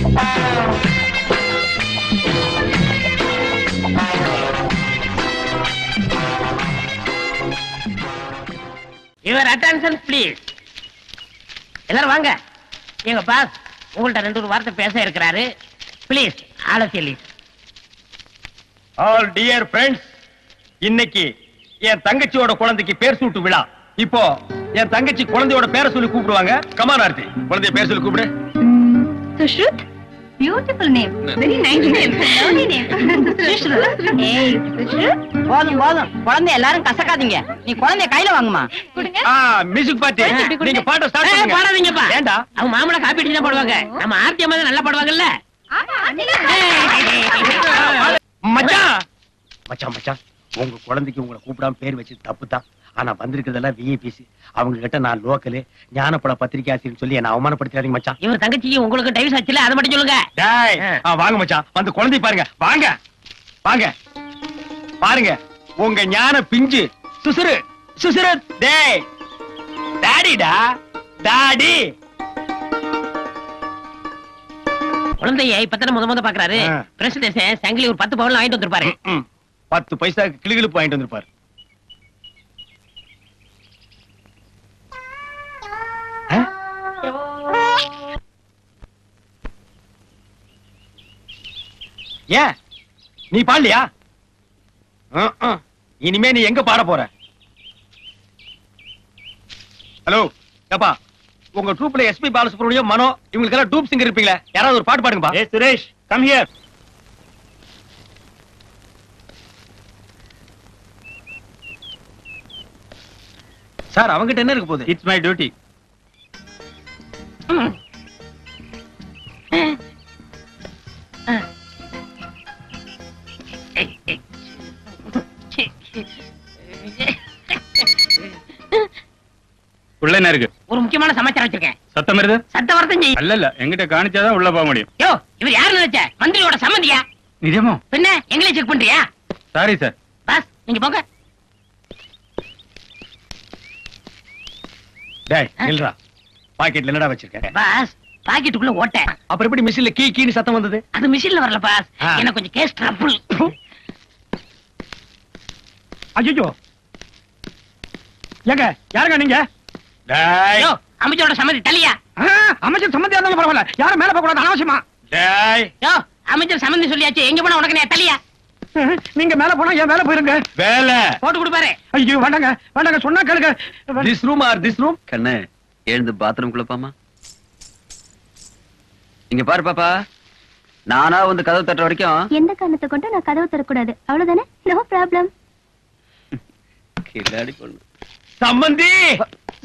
Your attention please. எல்லாரும் வாங்க. எங்க பாஸ் உங்கள்ட்ட 2 வார்த்தை பேச இருக்கிறாரு. ப்ளீஸ் ஆலோசி. ஆல் டியர் ஃப்ரெண்ட்ஸ், இன்னைக்கு என் தங்கச்சியோட குழந்தைக்கு பேர் சூட்டு விழா. இப்போ என் தங்கச்சி குழந்தையோட பேரை சொல்லி கூப்பிடுவாங்க. கமான் ஆர்த்தி, குழந்தைய பேர் சொல்லி கூப்பிடு. Sushrut, beautiful name, very nice name, lovely name. Sushrut, ஏய் சுஷ்ருத், போதும் போதும், குழந்தை எல்லாரும் கசக்காதீங்க. நீ குழந்தைய கையில வாங்குமா. கொடுங்க. மியூசிக் பார்ட்டி, நீங்க பாட்ட ஸ்டார்ட் பண்ணுங்க. பாடாதீங்கப்பா. ஏண்டா அவங்க மாமலை காப்பி அடிச்சு தான் போடுவாங்க. நம்ம ஆர்த்தி அம்மா தான் நல்லா பாடுவாங்கல்ல. மச்சான் மச்சான் மச்சான், உங்க குழந்தைக்கு உங்களை கூப்பிடாம பேர் வச்சு தப்பு தான். ஆனா வந்திருக்கிறதெல்லாம் விஐபிசி. அவங்க கிட்ட நான் லோக்கலு ஞானப்பட பத்திரிகை ஆசிரியர் சொல்லி என்ன அவமானப்படுத்தாதீங்க மச்சான். இவர் தங்கச்சிக்கு உங்களுக்கு டைவர்ஸ் ஆச்சுல, அதை மட்டும் சொல்லுங்க. டேய், வாங்க மச்சான், வந்து குழந்தை பாருங்க. வாங்க வாங்க பாருங்க, உங்க ஞான பிஞ்சு சுசுரு சுசுரு. டேய் டாடிடா, டாடி. குழந்தைய இப்பதான முத பாக்குறாரு. பிரசிடேஷன் சங்கிலி ஒரு 10 பவுன் வாங்கிட்டு வந்திருப்பாரு. 10 பைசாக்கு கிளிகிழிப்பு வாங்கிட்டு வந்திருப்பாரு. ஏன் நீ பாடலையா? இனிமே நீ எங்க பாட போற? ஹலோ ஏப்பா, உங்க ட்ரூப்ல எஸ்பி பாலசுப்ரமணியம், மனோ இவங்களுக்கு எல்லாம் டூப் சிங்கர் இருப்பீங்களா? யாராவது ஒரு பாட்டு பாடுங்கப்பா. ஏ சுரேஷ், கம் ஹியர். சார் அவங்கிட்ட என்ன இருக்கு போகுது? It's my duty. உள்ள என்ன இருக்கு? ஒரு முக்கியமான சமாச்சாரம் வச்சிருக்கேன். சத்தம் வருது? சத்த வரத்தம் செய்யும். அல்ல, எங்கிட்ட காணிச்சாதான் உள்ள போக முடியும். யோ, இவர் யாரு நினைச்ச? மந்திரியோட சம்மந்தியா? நிஜமோ? பின்ன எங்களே செக் பண்றியா? Sorry sir. பாஸ் நீங்க போங்க. டேய் நில்றா, பாக்கெட்ல என்னடா வச்சிருக்க? பாஸ் பாக்கெட்டுக்குள்ள ஓட்ட. அப்புறம் எப்படி மிஷின்ல கீ கீன்னு சத்தம் வந்தது? அது மிஷின்ல வரல பாஸ், எனக்கு கொஞ்சம் கேஸ் ட்ரபிள். ஐயோ, ஏங்க யாருங்க நீங்க? டேய், யோ அமைச்சரோட சம்மதி தலியா? அமைச்சர் சம்மந்தியா இருந்தாலும் பரவாயில்ல, யாரும் மேல போக கூடாது, அனாவசியமா. டேய், யோ அமைச்சர் சம்மதி சொல்லியாச்சு, எங்க போனா உனக்கு தலியா? நீங்க மேல போனா ஏன் மேல போயிருங்க. வேலை போட்டு கொடுப்பாரு. ஐயோ வேண்டாங்க வேண்டாங்க, சொன்னா கேளுங்க. This room or this room. கண்ணு எழுந்து பாத்ரூம் குள்ளப்பாமா. இங்க பாரு பாப்பா, நானா வந்து கதவு தட்டுற வரைக்கும் எந்த காரணத்தை கொண்டு நான் கதவு தரக்கூடாது, அவ்வளவுதானே? No problem. கில்லாடி பொண்ணு. சம்மந்தி.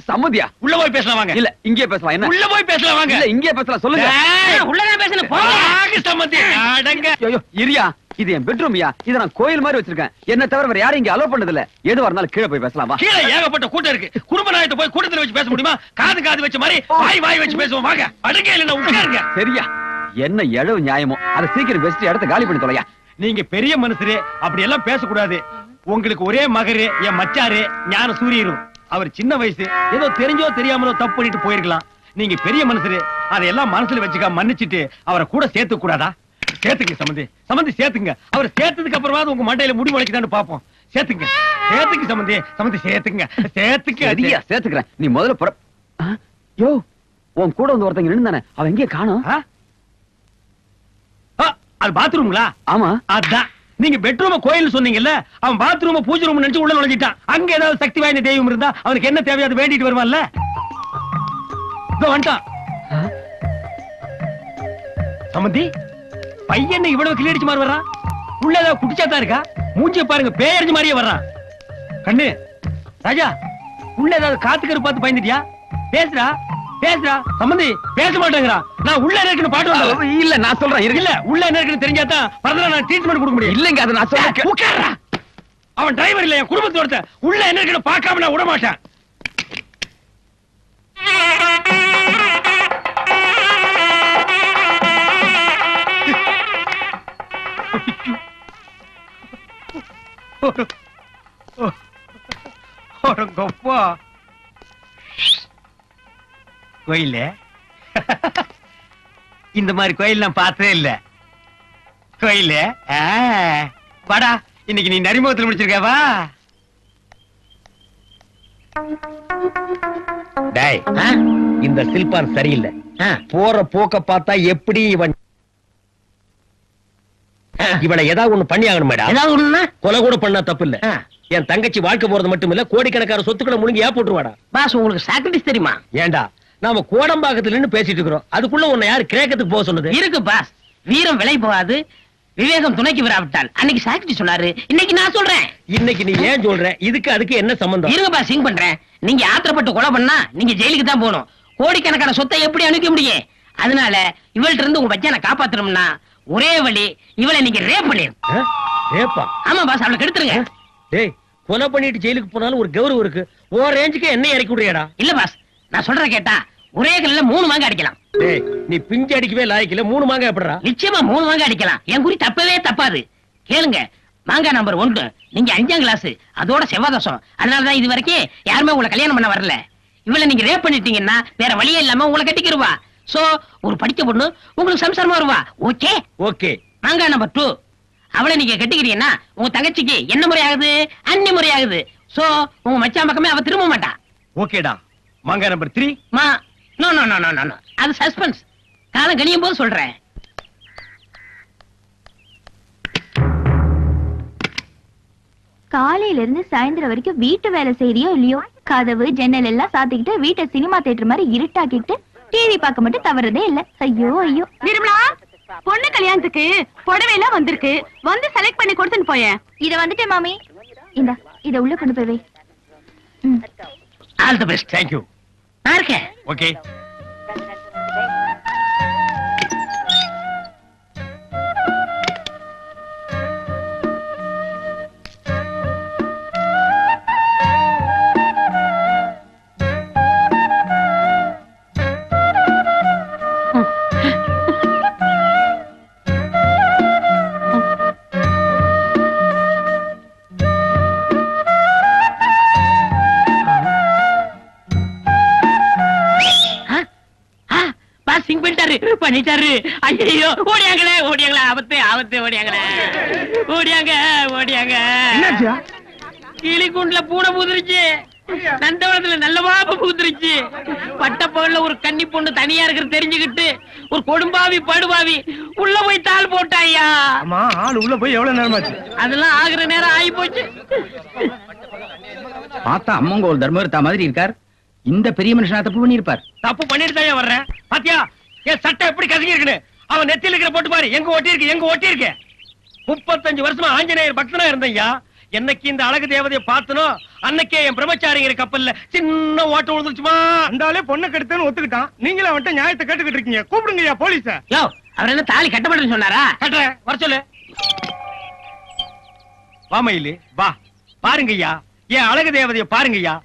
சம்மதியா? உள்ள போய் பேசலாம் வாங்க. இல்ல இங்கே பேசலாம். என்ன உள்ள போய் பேசலாம் வாங்க. இல்ல இங்கே பேசலாம், சொல்லுங்க. உள்ளதான் பேசணும் போங்க. சம்மந்தி அடங்க. ஐயோ இரியா, இது என் பெட்ரூம்யா. இத நான் கோயில் மாதிரி வச்சிருக்கேன். என்ன தவிர வேற யாரும் இங்க அலோ பண்ணது இல்ல. எதுவா இருந்தாலும் கீழே போய் பேசலாமா? கீழே ஏகப்பட்ட கூட்டம் இருக்கு. குடும்ப நாயத்தை போய் கூட்டத்துல வச்சு பேச முடியுமா? காது காது வச்ச மாதிரி வாய் வாய் வச்சு பேசுவோம் வாங்க. அடங்க இல்ல உட்காருங்க. சரியா, என்ன எழவு நியாயமோ அதை சீக்கிரம் பேசிட்டு இடத்த காலி பண்ணி தொலையா. நீங்க பெரிய மனுஷரு, அப்படி எல்லாம் பேசக்கூடாது. உங்களுக்கு ஒரே மகரு, என் மச்சாரு ஞான சூரியரும். அவர் சின்ன வயசு, ஏதோ தெரிஞ்சோ தெரியாமலோ தப்பு பண்ணிட்டு போயிருக்கலாம். நீங்க பெரிய மனுஷரு, அதையெல்லாம் மனசுல வச்சுக்க மன்னிச்சுட்டு அவரை கூட சேர்த்து கூடாதா? சேர்த்துங்க சம்பந்தி, சம்பந்தி சேர்த்துங்க. அவர் சேர்த்ததுக்கு அப்புறமா உங்க மண்டையில முடி முளைக்குதான்னு பாப்போம். சேர்த்துங்க சேர்த்துங்க சம்பந்தி, சம்பந்தி சேர்த்துங்க சேர்த்துக்க. சரியா சேர்த்துக்கிறேன். நீ முதல்ல புற. யோ, உன் கூட வந்து ஒருத்தங்க நின்னுதானே, அவன் எங்கே காணோம்? அது பாத்ரூம்ங்களா? ஆமா அதான். நீங்க பெட்ரூம கோயில் சொன்னீங்கல்ல, அவன் பாத்ரூம பூஜை ரூம் நினைச்சு உள்ள நுழைஞ்சிட்டான். அங்க ஏதாவது சக்தி வாய்ந்த தெய்வம் இருந்தா அவனுக்கு என்ன தேவையோ அதை வேண்டிட்டு வருவான்ல. வந்துட்டான் சம்பந்தி. பையன் இவ்வளவு கிளியடிச்சு மாதிரி வர்றான். உள்ள ஏதாவது குடிச்சாதான் இருக்கா? மூஞ்சிய பாருங்க, பேயறிஞ்சு மாதிரியே வர்றான். கண்ணு ராஜா, உள்ள ஏதாவது காத்துக்கரு பார்த்து பயந்துட்டியா? பேசுறா பேசுறா. சம்பந்தி பேச மாட்டேங்கிறா. நான் உள்ள இருக்குன்னு பாட்டு வந்தா. இல்ல நான் சொல்றேன். இல்ல உள்ள என்ன இருக்குன்னு தெரிஞ்சாதான் பரதல நான் ட்ரீட்மெண்ட் கொடுக்க முடியும். இல்லங்க அது நான் சொல்றேன். உட்கார்றா. அவன் டிரைவர் இல்ல, என் குடும்பத்தோட. உள்ள என்ன இருக்குன்னு பார்க்காம நான் விட மாட்டேன். கோயில இந்த மாதிரி கோயில் நான் பார்த்ததே இல்ல. கோயில் வாடா, இன்னைக்கு நீ நரிமுகத்தில் முடிச்சிருக்க வா. டேய், இந்த சில்பான் சரியில்லை. போற போக்க பார்த்தா எப்படி இவனை ஏதாவது ஒண்ணு பண்ணி ஆகணும் மேடம். ஏதாவது ஒண்ணுன்னா கொலை கூட பண்ணா தப்பு இல்ல. என் தங்கச்சி வாழ்க்கை போறது மட்டும் இல்ல, கோடிக்கணக்கான சொத்துக்களை முழுங்கி போட்டுருவாடா. பாஸ், உங்களுக்கு சாக்ரிஃபைஸ் தெரியுமா? ஏண்டா, நாம கோடம்பாக்கத்துல நின்னு பேசிட்டு இருக்கிறோம், அதுக்குள்ள உன்னை யாரு கிரேக்கத்துக்கு போக சொன்னது? இருக்கு பாஸ், வீரம் விலை போகாது, விவேகம் துணைக்கு விராவிட்டால். அன்னைக்கு சாக்ரிஃபைஸ் சொன்னாரு, இன்னைக்கு நான் சொல்றேன். இன்னைக்கு நீ ஏன் சொல்ற? இதுக்கு அதுக்கு என்ன சம்பந்தம்? இருங்க பாஸ், சிங் பண்றேன். நீங்க ஆத்திரப்பட்டு கொலை பண்ணா நீங்க ஜெயிலுக்கு தான் போகணும். கோடிக்கணக்கான சொத்தை எப்படி அனுப்ப முடியும்? அதனால இவள்கிட்ட இருந்து உங்க பச்சனை காப்பாத்தணும்னா ஒரே வழி, இவளை நீங்க ரேப் பண்ணிருங்க. ரேப்பா? ஆமா பாஸ், அவளை கெடுத்துருங்க. டேய், கொலை பண்ணிட்டு ஜெயிலுக்கு போனாலும் ஒரு கௌரவம் இருக்கு. ஓ ரேஞ்சுக்கு என்ன இறக்கி விடுறியாடா? இல்ல பாஸ், நான் சொல்ற கேட்டா ஒரே கல்ல 3 மாங்காய் அடிக்கலாம். டேய், நீ பிஞ்சு அடிக்கவே லாய்க்கல, 3 மாங்காய் எப்படிடா? நிச்சயமா 3 மாங்காய் அடிக்கலாம். என் குறி தப்பவே தப்பாது. கேளுங்க, மாங்காய் நம்பர் 1, நீங்க 5ஆம் கிளாஸ், அதோட செவ்வாதோஷம். அதனாலதான் இது வரைக்கும் யாருமே உங்களை கல்யாணம் பண்ண வரல. இவளை நீங்க ரேப் பண்ணிட்டீங்கன்னா வேற வழியே இல்லாம உங்களை கட்டிக்கிருவா. சோ ஒரு படிச்ச பொண்ணு உங்களுக்கு சம்சாரமா வருவா. Okay okay. மாங்காய் நம்பர் 2, அவளை நீங்க கட்டிக்கிறீங்கன்னா உங்க தங்கச்சிக்கு என்ன முறை ஆகுது? அன்னி முறை ஆகுது. சோ உங்க மச்சான் பக்கமே அவ திரும்ப மாட்டா. ஓகேடா. மாங்காய் number 3? No no no no no, அது சஸ்பென்ஸ். காலம் கணியும் போது சொல்றேன். காலையில இருந்து சாயந்தரம் வரைக்கும் வீட்டு வேலை செய்யறியோ இல்லையோ, கதவு ஜன்னல் எல்லாம் சாத்திக்கிட்டு வீட்டை சினிமா தியேட்டர் மாதிரி இருட்டாக்கிட்டு டிவி பார்க்க மட்டும் தவறதே இல்ல. ஐயோ ஐயோ. நிர்மலா, பொண்ணு கல்யாணத்துக்கு புடவை எல்லாம் வந்திருக்கு, வந்து செலக்ட் பண்ணி கொடுத்துட்டு போயேன். இத வந்துட்டேன் மாமி. இந்தா, இத உள்ள கொண்டு போய் வை. All the best. Thank you. நான் இருக்கேன். ஓகே. பண்ணிட்டாரு. ஐயோ, ஓடியாங்களே ஓடியாங்களே, ஆபத்து ஆபத்து, ஓடியாங்களே ஓடியாங்க ஓடியாங்க. கிளிக்குண்டுல பூனை பூந்துருச்சு, நந்தவனத்துல நல்ல பாப்ப பூந்துருச்சு. பட்டப்பகல்ல ஒரு கன்னி பொண்ணு தனியா இருக்கிறது தெரிஞ்சுக்கிட்டு ஒரு கொடும்பாவி படுபாவி உள்ள போய் தாள் போட்டாயா. ஆமா, ஆள் உள்ள போய் எவ்வளவு நேரமாச்சு? அதெல்லாம் ஆகுற நேரம் ஆகி போச்சு. பார்த்தா அம்மங்கோல் தர்மர்த்தா மாதிரி இருக்கார். இந்த பெரிய மனுஷனா தப்பு பண்ணிருப்பார். தப்பு பண்ணிட்டு தான் வர்றேன். பாத்தியா என் சட்டை எப்படி கசங்கி இருக்குன்னு? அவன் நெத்தியில இருக்கிற போட்டு பாரு, எங்க ஒட்டி இருக்கு, எங்க ஒட்டி இருக்கு. 35 வருஷமா ஆஞ்சநேயர் பக்தனா இருந்தையா. என்னைக்கு இந்த அழகு தேவதையை பார்த்தனோ அன்னைக்கே என் பிரம்மச்சாரிங்கிற கப்பல்ல சின்ன ஓட்ட விழுந்துச்சுமா. அந்தாலே பொண்ணு கெடுத்தேன்னு ஒத்துக்கிட்டான். நீங்களும் அவன்கிட்ட நியாயத்தை கேட்டுக்கிட்டு இருக்கீங்க. கூப்பிடுங்கய்யா போலீஸ. யோ, அவர் என்ன தாலி கட்டப்பட்டு சொன்னாரா? கட்டுறேன், வர சொல்லு. வாமையிலே வா, பாருங்கய்யா, என் அழகு தேவதையை பாருங்கய்யா.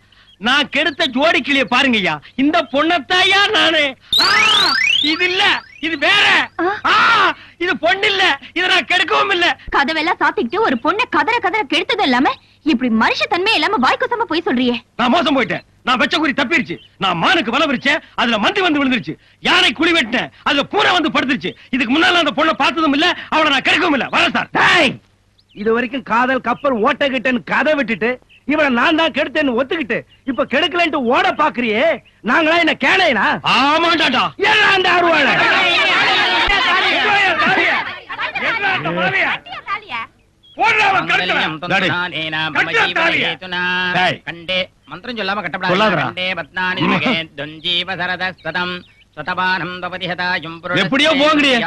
நான் கெடுத்த ஜோடி கிளிய பாருங்கய்யா. இந்த பொண்ணத்தாயா நானு. இது இல்ல, இது வேற. இது பொண்ணு இல்ல, இத நான் கெடுக்கவும் இல்ல. கதவெல்லாம் சாத்திக்கிட்டு ஒரு பொண்ணை கதற கதற கெடுத்தது இல்லாம இப்படி மனுஷ தன்மை இல்லாம வாய்க்குசமா போய் சொல்றியே. நான் மோசம் போயிட்டேன். நான் வெச்ச குறி தப்பிருச்சு. நான் மானுக்கு வலை விரிச்சேன், அதுல மந்தி வந்து விழுந்துருச்சு. யானை குழி வெட்டினேன், அதுல பூனை வந்து படுத்துருச்சு. இதுக்கு முன்னால அந்த பொண்ணை பார்த்ததும் இல்ல, அவளை நான் கெடுக்கவும் இல்ல. வர சார். இது வரைக்கும் காதல் கப்பல் ஓட்டகிட்டேன்னு கதை விட்டுட்டு இவளை நான் தான் கெடுத்தேன்னு ஒத்துக்கிட்டு இப்ப கெடுக்கலன்ட்டு ஓட பாக்குறியே. நாங்களா என்ன கேளையனா? ஆமாண்டாடா. என்ன அந்த அருவாளை? மந்திரம் சொல்லாம கட்டப்படாது. எப்படியோ போங்கடியே.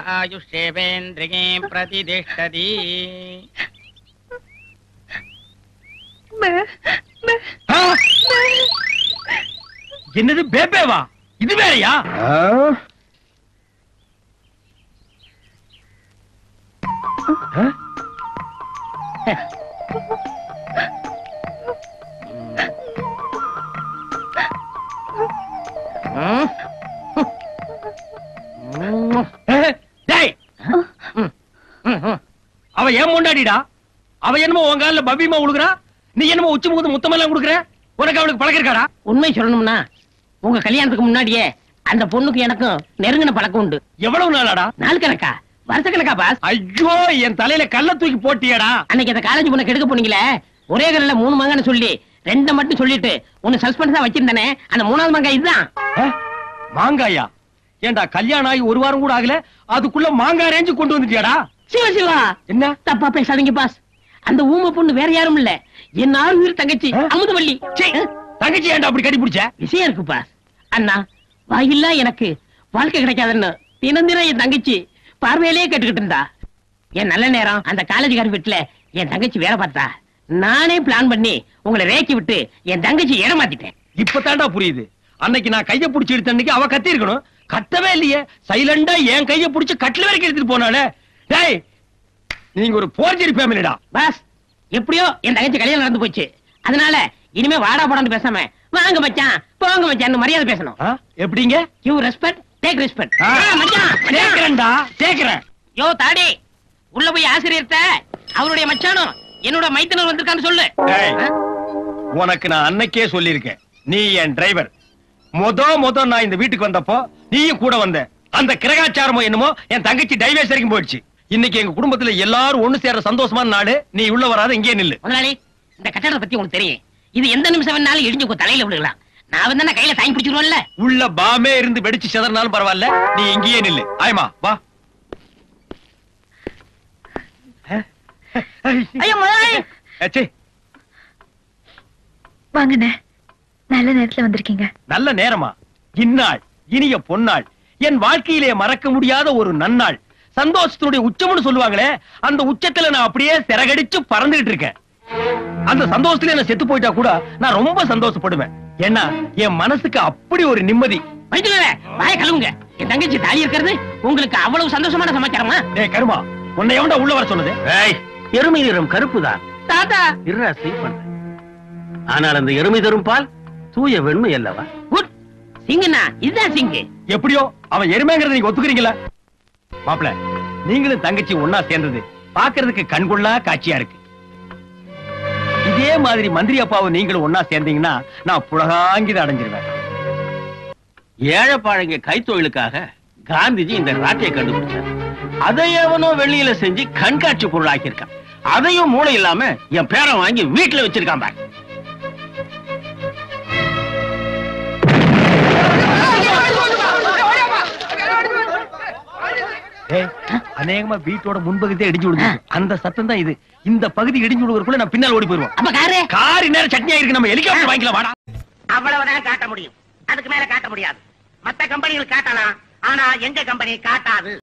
பிரதிஷ்டதி. என்னது பேபேவா? இது வேறயா? அவ ஏன் முண்டாடிடா? அவ என்னமோ உங்க கால பபிமா உழுகுறா, நீ என்னமோ உச்சி முகத்து முத்தமெல்லாம் கொடுக்குற. உனக்கு அவளுக்கு பழகிருக்காடா? உண்மை சொல்லணும்னா உங்க கல்யாணத்துக்கு முன்னாடியே அந்த பொண்ணுக்கு எனக்கும் நெருங்கின பழக்கம் உண்டு. எவ்வளவு நாளாடா? நாள் கணக்கா, வருஷ கணக்கா பாஸ்? ஐயோ, என் தலையில கல்ல தூக்கி போட்டியடா. அன்னைக்கு அந்த காலேஜ் பொண்ணை கெடுக்க போனீங்களே, ஒரே கல்ல 3 மங்கன்னு சொல்லி 2 மட்டும் சொல்லிட்டு ஒன்னு சஸ்பென்ஸா வச்சிருந்தானே, அந்த 3வது மங்கா இதுதான். மாங்காயா? ஏண்டா கல்யாணம் ஆகி 1 வாரம் கூட ஆகல, அதுக்குள்ள மாங்காய் ரேஞ்சு கொண்டு வந்துட்டியாடா? சிவா சிவா, என்ன தப்பா பேசாதீங்க பாஸ். அந்த ஊம பொண்ணு வேற யாரும் இல்ல, என் 6 உயிர் தங்கச்சி அமுதவள்ளி. தங்கச்சி ஏண்டா அப்படி கட்டி பிடிச்ச? விஷயம் இருக்கு பாஸ். அண்ணா, வாயில்லா எனக்கு வாழ்க்கை கிடைக்காதுன்னு தினம் என் தங்கச்சி பார்வையிலேயே கேட்டுக்கிட்டு இருந்தா. என் நல்ல நேரம் அந்த காலேஜ்கார வீட்டுல என் தங்கச்சி வேலை பார்த்தா. நானே பிளான் பண்ணி உங்களை ரேக்கி விட்டு என் தங்கச்சி ஏமாத்திட்டேன். இப்பதான்டா புரியுது. அன்னைக்கு நான் கைய புடிச்சு எடுத்த அன்னைக்கு அவ கத்தி இருக்கணும். கத்தவே இல்லையே, சைலண்டா என் கைய புடிச்சு கட்டில வரைக்கும் எடுத்துட்டு போனாலே. டேய், நீங்க ஒரு போர்ஜரி ஃபேமிலிடா. பாஸ், எப்படியோ என் தங்கச்சி கல்யாணம் நடந்து போச்சு. அதனால இனிமே வாடா போடான்னு பேசாம வாங்க மச்சான் போங்க மச்சான் மரியாதை பேசணும். எப்படிங்க? You respect take respect. மச்சான் கேக்குறேன்டா, கேக்குறேன். யோ தாடி, உள்ள போய் ஆசிரியர்ட்ட அவருடைய மச்சானும் என்னோட மைத்தனர் வந்திருக்கான்னு சொல்லு. உனக்கு நான் அன்னைக்கே சொல்லியிருக்கேன், நீ என் டிரைவர். மொத நான் இந்த வீட்டுக்கு வந்தப்போ நீயும் கூட வந்த. அந்த கிரகாச்சாரமோ என்னமோ என் தங்கச்சி டைவர்ஸ் வரைக்கும் போயிடுச்சு. இன்னைக்கு எங்க குடும்பத்துல எல்லாரும் ஒண்ணு சேர சந்தோஷமான நாடு. நீ உள்ள வராத, இங்கே நில்லு. முதலாளி, இந்த கட்டடத்தை பத்தி உங்களுக்கு தெரியும். இது எந்த நிமிஷம் வேணாலும் இடிஞ்சு உங்க தலையில விழுகலாம். நான் வந்து கையில தாங்கி பிடிச்சிருவோம்ல. உள்ள பாமே இருந்து வெடிச்சு செதறனாலும் பரவாயில்ல, நீ இங்கேயே நில்லு. ஆயமா வா. ஐயோ முதலாளி. வாங்கண்ணே, நல்ல நேரத்துல வந்திருக்கீங்க. நல்ல நேரமா? இந்நாள் இனிய பொன்னாள், என் வாழ்க்கையிலே மறக்க முடியாத ஒரு நன்னாள். சந்தோஷத்தினுடைய உச்சம்னு சொல்லுவாங்களே, அந்த உச்சத்துல நான் அப்படியே சிறகடிச்சு பறந்துகிட்டு இருக்கேன். அந்த சந்தோஷத்துல என்ன செத்து போயிட்டா கூட நான் ரொம்ப சந்தோஷப்படுவேன். ஏன்னா என் மனசுக்கு அப்படி ஒரு நிம்மதி. வாய கழுவுங்க. என் தங்கச்சி தாலி இருக்கிறது உங்களுக்கு அவ்வளவு சந்தோஷமான சமாச்சாரமா? ஏய் கருமா, உன்னை எவன்டா உள்ள வர சொன்னது? எருமை நிறம் கருப்புதான் தாத்தா. ஆனால் அந்த எருமை தரும் பால் தூய வெண்மை அல்லவா? குட் சிங்கண்ணா, இதுதான் சிங்கு. எப்படியோ அவன் எருமைங்கிறத நீங்க ஒத்துக்கிறீங்களா? மாப்பிள, நீங்களும் தங்கச்சி ஒன்னா சேர்ந்தது பாக்குறதுக்கு கண்கொள்ளா காட்சியா இருக்கு. இதே மாதிரி மந்திரி அப்பாவும் நீங்களும் ஒன்னா சேர்ந்தீங்கன்னா நான் புலகாங்கித அடைஞ்சிருவேன். ஏழைப்பாழங்க கைத்தொழிலுக்காக காந்திஜி இந்த ராட்டியை கண்டுபிடிச்சார். அதை எவனோ வெளியில செஞ்சு கண்காட்சி பொருளாக்கி இருக்கான். அதையும் மூளை இல்லாம என் பேரை வாங்கி வீட்டுல வச்சிருக்கான் பாரு. அநேகமா வீட்டோட முன்பகுதியே இடிஞ்சு விடுது. அந்த சத்தம் தான் இது. இந்த பகுதி இடிஞ்சு விடுறதுக்குள்ள நான் பின்னால் ஓடி போயிருவோம். அப்ப காரி நேரம் சட்னியா இருக்கு, நம்ம ஹெலிகாப்டர் வாங்கிக்கலாம் வாடா. அவ்வளவுதான் காட்ட முடியும், அதுக்கு மேல காட்ட முடியாது. மத்த கம்பெனிகள் காட்டலாம், ஆனா எங்க கம்பெனி காட்டாது.